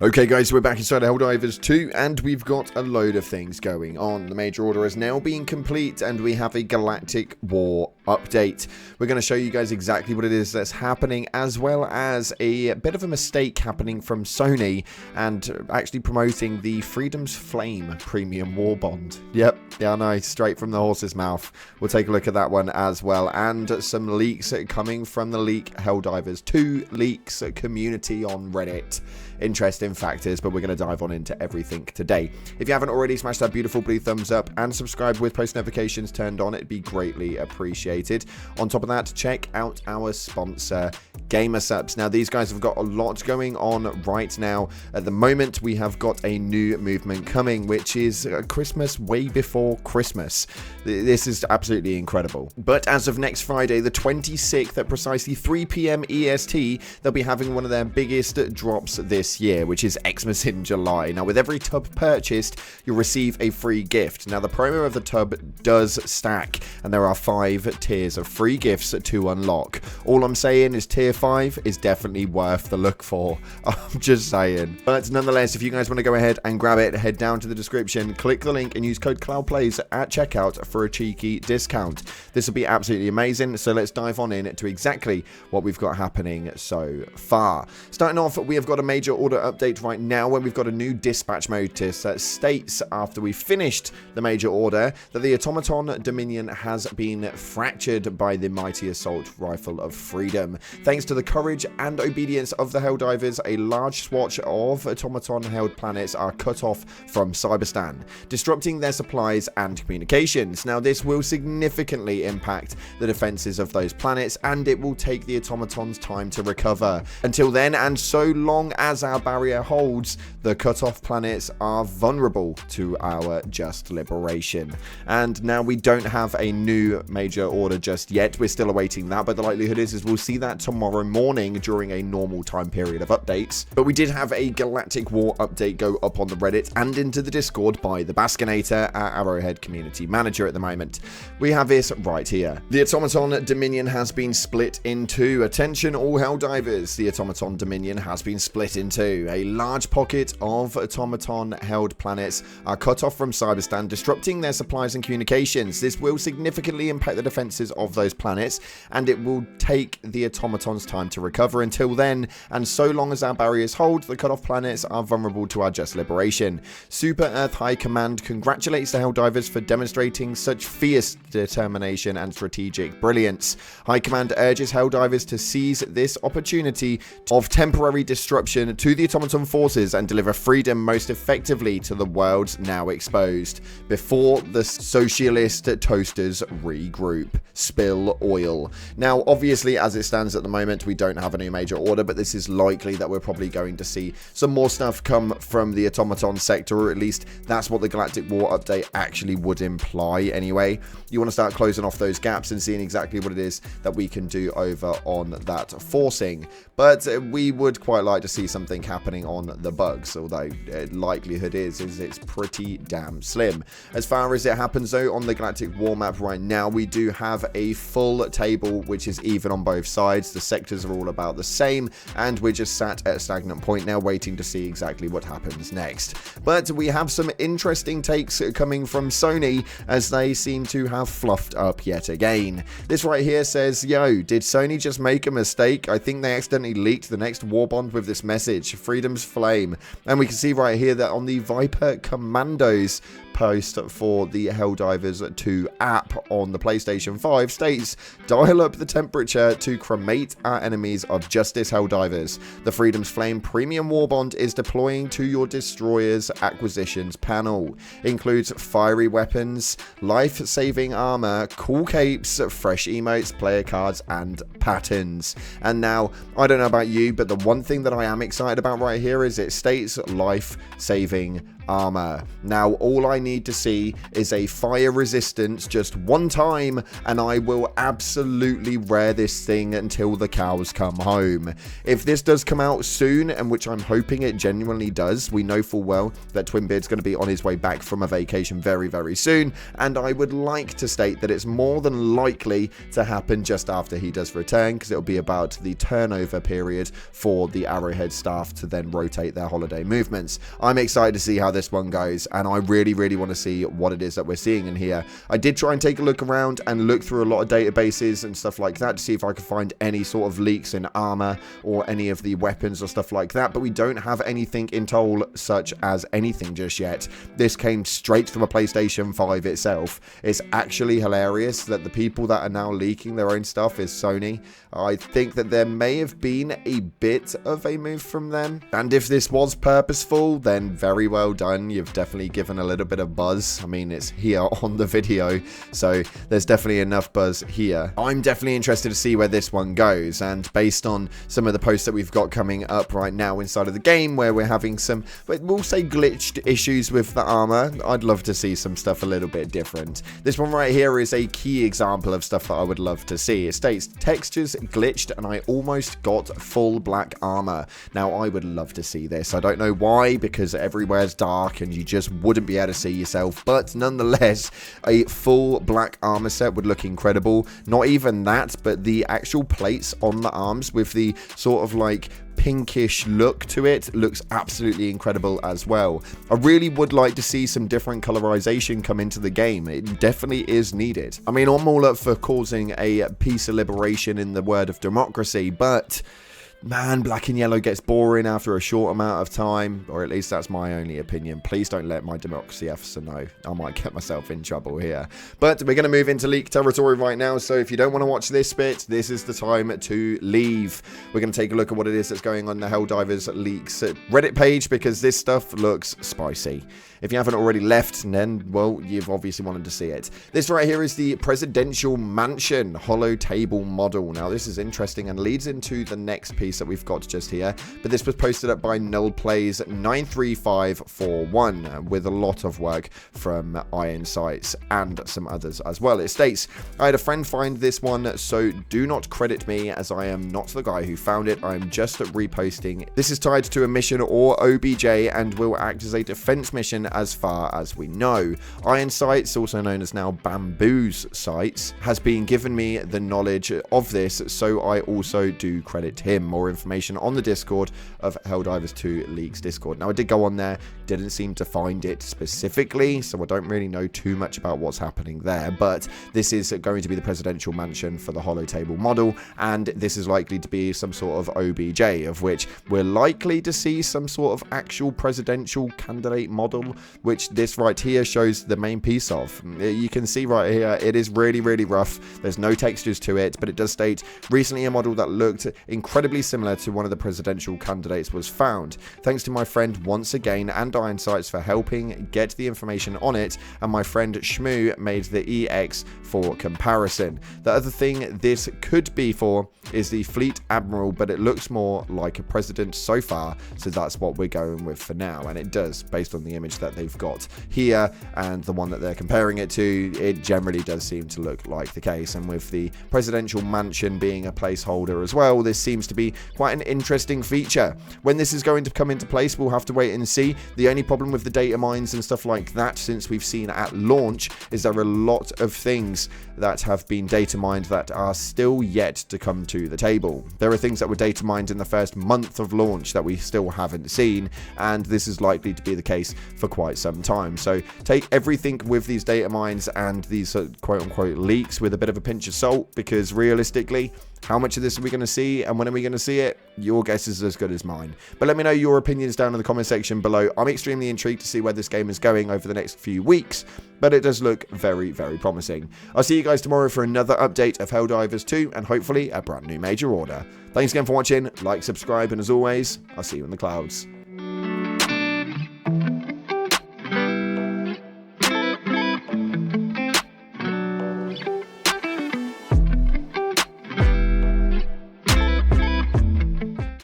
Okay guys, we're back inside Helldivers 2 and we've got a load of things going on. The major order has now been complete and we have a Galactic War update. We're going to show you guys exactly what it is that's happening, as well as a bit of a mistake happening from Sony and actually promoting the Freedom's Flame Premium Warbond. Yep, yeah, I know, straight from the horse's mouth. We'll take a look at that one as well, and some leaks coming from the Leak Helldivers 2 leaks community on Reddit. Interesting factors, but we're going to dive on into everything today. If you haven't already, smash that beautiful blue thumbs up and subscribe with post notifications turned on. It'd be greatly appreciated. On top of that, check out our sponsor, GamerSupps. Now, these guys have got a lot going on right now. At the moment, we have got a new movement coming, which is Christmas way before Christmas. This is absolutely incredible. But as of next Friday, the 26th at precisely 3 PM EST, they'll be having one of their biggest drops this year, which is Xmas in July. Now, with every tub purchased, you'll receive a free gift. Now, the promo of the tub does stack, and there are 5 tiers of free gifts to unlock. All I'm saying is tier 5 is definitely worth the look for. I'm just saying. But nonetheless, if you guys want to go ahead and grab it, head down to the description, click the link, and use code CloudPlays at checkout for a cheeky discount. This will be absolutely amazing, so let's dive on in to exactly what we've got happening so far. Starting off, we have got a major order update right now, when we've got a new dispatch notice that states, after we finished the major order, that the automaton Dominion has been fractured by the mighty assault rifle of freedom. Thanks to the courage and obedience of the Helldivers, a large swatch of automaton held planets are cut off from Cyberstan, disrupting their supplies and communications. Now, this will significantly impact the defenses of those planets, and it will take the automatons time to recover. Until then, and so long as our barrier holds, the cut-off planets are vulnerable to our just liberation. And now we don't have a new major order just yet. We're still awaiting that, but the likelihood is we'll see that tomorrow morning during a normal time period of updates. But we did have a Galactic War update go up on the Reddit and into the Discord by the Baskinator, our Arrowhead community manager at the moment. We have this right here. The automaton Dominion has been split in two. Attention all Helldivers, the automaton Dominion has been split in two. A large pocket of automaton held planets are cut off from Cyberstan, disrupting their supplies and communications. This will significantly impact the defenses of those planets, and it will take the automatons time to recover. Until then, and so long as our barriers hold, the cut off planets are vulnerable to our just liberation. Super Earth High Command congratulates the Helldivers for demonstrating such fierce determination and strategic brilliance. High Command urges Helldivers to seize this opportunity of temporary disruption to the automaton forces and deliver freedom most effectively to the worlds now exposed before the socialist toasters regroup. Spill oil. Now, obviously, as it stands at the moment, we don't have a new major order, but this is likely that we're probably going to see some more stuff come from the automaton sector, or at least that's what the Galactic War update actually would imply anyway. You want to start closing off those gaps and seeing exactly what it is that we can do over on that forcing. But we would quite like to see something happening on the bugs, although likelihood is it's pretty damn slim. As far as it happens though, on the Galactic War map right now, we do have a full table which is even on both sides. The sectors are all about the same, and we're just sat at a stagnant point now, waiting to see exactly what happens next. But we have some interesting takes coming from Sony, as they seem to have fluffed up yet again. This right here says, yo, did Sony just make a mistake? I think they accidentally leaked the next Warbond with this message, Freedom's Flame. And we can see right here that on the Viper Commandos post for the Helldivers 2 app on the PlayStation 5 states, dial up the temperature to cremate our enemies of justice Helldivers. The Freedom's Flame Premium Warbond is deploying to your destroyer's acquisitions panel. Includes fiery weapons, life-saving armor, cool capes, fresh emotes, player cards, and patterns. And now, I don't know about you, but the one thing that I am excited about right here is it states life-saving armor. Now, all I need to see is a fire resistance just one time, and I will absolutely rare this thing until the cows come home. If this does come out soon, and which I'm hoping it genuinely does, we know full well that Twinbeard's going to be on his way back from a vacation very, very soon, and I would like to state that it's more than likely to happen just after he does return, because it'll be about the turnover period for the Arrowhead staff to then rotate their holiday movements. I'm excited to see how this one goes, and I really, really want to see what it is that we're seeing in here. I did try and take a look around and look through a lot of databases and stuff like that to see if I could find any sort of leaks in armor or any of the weapons or stuff like that, but we don't have anything in toll such as anything just yet. This came straight from a PlayStation 5 itself. It's actually hilarious that the people that are now leaking their own stuff is Sony. I think that there may have been a bit of a move from them, and if this was purposeful, then very well done. You've definitely given a little bit of buzz. I mean, it's here on the video, so there's definitely enough buzz here. I'm definitely interested to see where this one goes, and based on some of the posts that we've got coming up right now inside of the game, where we're having some, we'll say, glitched issues with the armor, I'd love to see some stuff a little bit different. This one right here is a key example of stuff that I would love to see. It states textures glitched and I almost got full black armor. Now, I would love to see this. I don't know why, because everywhere's dark and you just wouldn't be able to see yourself, but nonetheless, a full black armor set would look incredible. Not even that, but the actual plates on the arms with the sort of like pinkish look to it looks absolutely incredible as well. I really would like to see some different colorization come into the game. It definitely is needed. I mean, I'm all up for causing a piece of liberation in the word of democracy, but man, black and yellow gets boring after a short amount of time, or at least that's my only opinion. Please don't let my democracy officer know. I might get myself in trouble here. But we're going to move into leak territory right now, so if you don't want to watch this bit, this is the time to leave. We're going to take a look at what it is that's going on the Helldivers leaks Reddit page, because this stuff looks spicy. If you haven't already left, then, well, you've obviously wanted to see it. This right here is the Presidential Mansion Hollow Table model. Now, this is interesting and leads into the next piece that we've got just here. But this was posted up by Nullplays 93541 with a lot of work from Iron Sights and some others as well. It states, I had a friend find this one, so do not credit me as I am not the guy who found it. I am just reposting. This is tied to a mission or OBJ and will act as a defense mission as far as we know. Iron Sights, also known as now Bamboo's Sights, has been given me the knowledge of this, so I also do credit him. More information on the Discord of Helldivers 2 Leaks Discord. Now, I did go on there, didn't seem to find it specifically, so I don't really know too much about what's happening there, but this is going to be the presidential mansion for the Hollow Table model, and this is likely to be some sort of OBJ, of which we're likely to see some sort of actual presidential candidate model, which this right here shows the main piece of. You can see right here, it is really, really rough. There's no textures to it, but it does state, recently a model that looked incredibly similar to one of the presidential candidates was found. Thanks to my friend once again and Iron Sights for helping get the information on it, and my friend Shmoo made the EX for comparison. The other thing this could be for is the Fleet Admiral, but it looks more like a president so far, so that's what we're going with for now, and it does, based on the image that they've got here and the one that they're comparing it to, it generally does seem to look like the case. And with the presidential mansion being a placeholder as well, this seems to be quite an interesting feature. When this is going to come into place, we'll have to wait and see. The only problem with the data mines and stuff like that, since we've seen at launch, is there are a lot of things that have been data mined that are still yet to come to the table. There are things that were data mined in the first month of launch that we still haven't seen, and this is likely to be the case for quite some time. So take everything with these data mines and these quote-unquote leaks with a bit of a pinch of salt, because realistically, how much of this are we going to see, and when are we going to see it? Your guess is as good as mine. But let me know your opinions down in the comment section below. I'm extremely intrigued to see where this game is going over the next few weeks, but it does look very, very promising. I'll see you guys tomorrow for another update of Helldivers 2, and hopefully a brand new major order. Thanks again for watching, like, subscribe, and as always, I'll see you in the clouds.